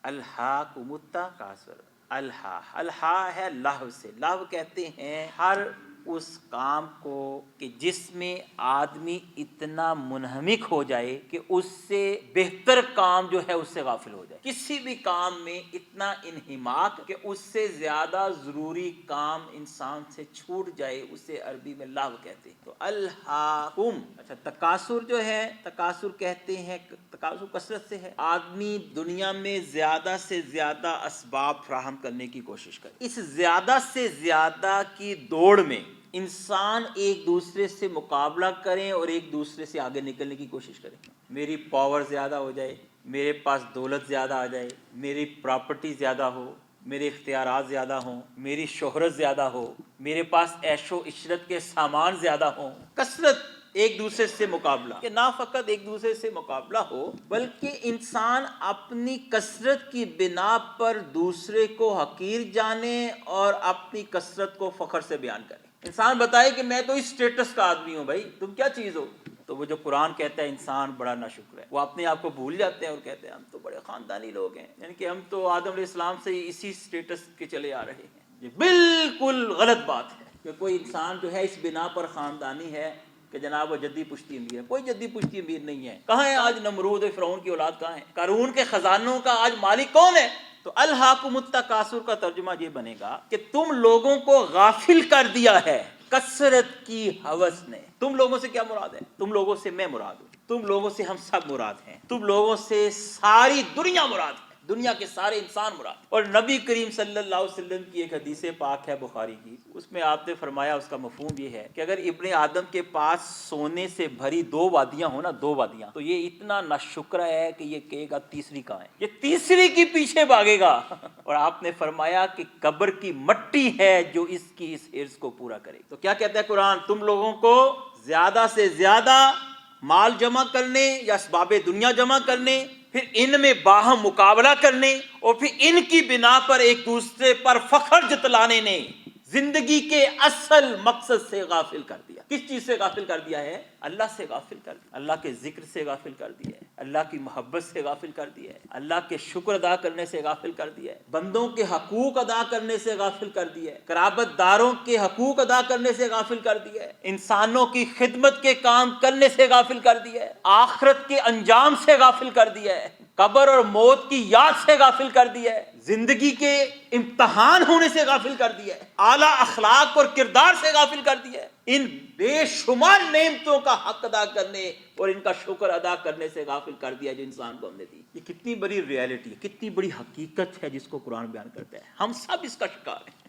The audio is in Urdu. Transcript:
الہاکم التکاثر، الہا ہے لہو سے، لہو کہتے ہیں ہر اس کام کو کہ جس میں آدمی اتنا منہمک ہو جائے کہ اس سے بہتر کام جو ہے اس سے غافل ہو جائے، کسی بھی کام میں اتنا انہماک کہ اس سے زیادہ ضروری کام انسان سے چھوٹ جائے، اسے عربی میں لہو کہتے ہیں۔ تو الہاکم، اچھا تکاثر جو ہے، تکاثر کہتے ہیں، تکاثر کثرت سے ہے، آدمی دنیا میں زیادہ سے زیادہ اسباب فراہم کرنے کی کوشش کرے، اس زیادہ سے زیادہ کی دوڑ میں انسان ایک دوسرے سے مقابلہ کریں اور ایک دوسرے سے آگے نکلنے کی کوشش کریں۔ میری پاور زیادہ ہو جائے، میرے پاس دولت زیادہ آ جائے، میری پراپرٹی زیادہ ہو، میرے اختیارات زیادہ ہوں، میری شہرت زیادہ ہو، میرے پاس عیش و عشرت کے سامان زیادہ ہوں، کثرت ایک دوسرے سے مقابلہ، کہ نہ فقط ایک دوسرے سے مقابلہ ہو بلکہ انسان اپنی کثرت کی بنا پر دوسرے کو حقیر جانے اور اپنی کثرت کو فخر سے بیان کرے۔ انسان بتائے کہ میں تو اس اسٹیٹس کا آدمی ہوں، بھائی تم کیا چیز ہو؟ تو وہ جو قرآن کہتا ہے انسان بڑا ناشکر ہے، وہ اپنے آپ کو بھول جاتے ہیں اور کہتے ہیں ہم تو بڑے خاندانی لوگ ہیں، یعنی کہ ہم تو آدم علیہ السلام سے اسی اسٹیٹس کے چلے آ رہے ہیں۔ یہ بالکل غلط بات ہے کہ کوئی انسان جو ہے اس بنا پر خاندانی ہے کہ جناب وہ جدی پشتی امیر ہے۔ کوئی جدی پشتی امیر نہیں ہے۔ کہاں ہے آج نمرود و فرعون کی اولاد؟ کہاں ہے؟ قارون کے خزانوں کا آج مالک کون ہے؟ تو الہاکم التکاثر کا ترجمہ یہ بنے گا کہ تم لوگوں کو غافل کر دیا ہے کثرت کی ہوس نے۔ تم لوگوں سے کیا مراد ہے؟ تم لوگوں سے میں مراد ہوں، تم لوگوں سے ہم سب مراد ہیں، تم لوگوں سے ساری دنیا مراد ہے، دنیا کے سارے انسان مراد۔ اور نبی کریم صلی اللہ علیہ وسلم کی ایک حدیث پاک ہے بخاری کی، اس میں آپ نے فرمایا، اس کا مفہوم یہ ہے کہ اگر ابن آدم کے پاس سونے سے بھری 2 وادیاں ہوں نا، 2 وادیاں، تو یہ اتنا ناشکر ہے کہ یہ کہے گا تیسری کہاں ہے، یہ تیسری کی پیچھے بھاگے گا۔ اور آپ نے فرمایا کہ قبر کی مٹی ہے جو اس کی اس حرص کو پورا کرے۔ تو کیا کہتا ہے قرآن؟ تم لوگوں کو زیادہ سے زیادہ مال جمع کرنے یا اسباب دنیا جمع کرنے، پھر ان میں باہم مقابلہ کرنے اور پھر ان کی بنا پر ایک دوسرے پر فخر جتلانے نے زندگی کے اصل مقصد سے غافل کر دیا۔ کس چیز سے غافل کر دیا ہے؟ اللہ سے غافل کر دیا، اللہ کے ذکر سے غافل کر دیا ہے، اللہ کی محبت سے غافل کر دیا ہے، اللہ کے شکر ادا کرنے سے غافل کر دیا ہے، بندوں کے حقوق ادا کرنے سے غافل کر دیا ہے، قرابت داروں کے حقوق ادا کرنے سے غافل کر دیا ہے، انسانوں کی خدمت کے کام کرنے سے غافل کر دیا ہے، آخرت کے انجام سے غافل کر دیا ہے، قبر اور موت کی یاد سے غافل کر دیا ہے، زندگی کے امتحان ہونے سے غافل کر دیا ہے، اعلیٰ اخلاق اور کردار سے غافل کر دیا ہے، ان بے شمار نعمتوں کا حق ادا کرنے اور ان کا شکر ادا کرنے سے غافل کر دیا جو انسان کو ہم نے دی۔ یہ کتنی بڑی ریالٹی ہے، کتنی بڑی حقیقت ہے جس کو قرآن بیان کرتا ہے، ہم سب اس کا شکار ہیں۔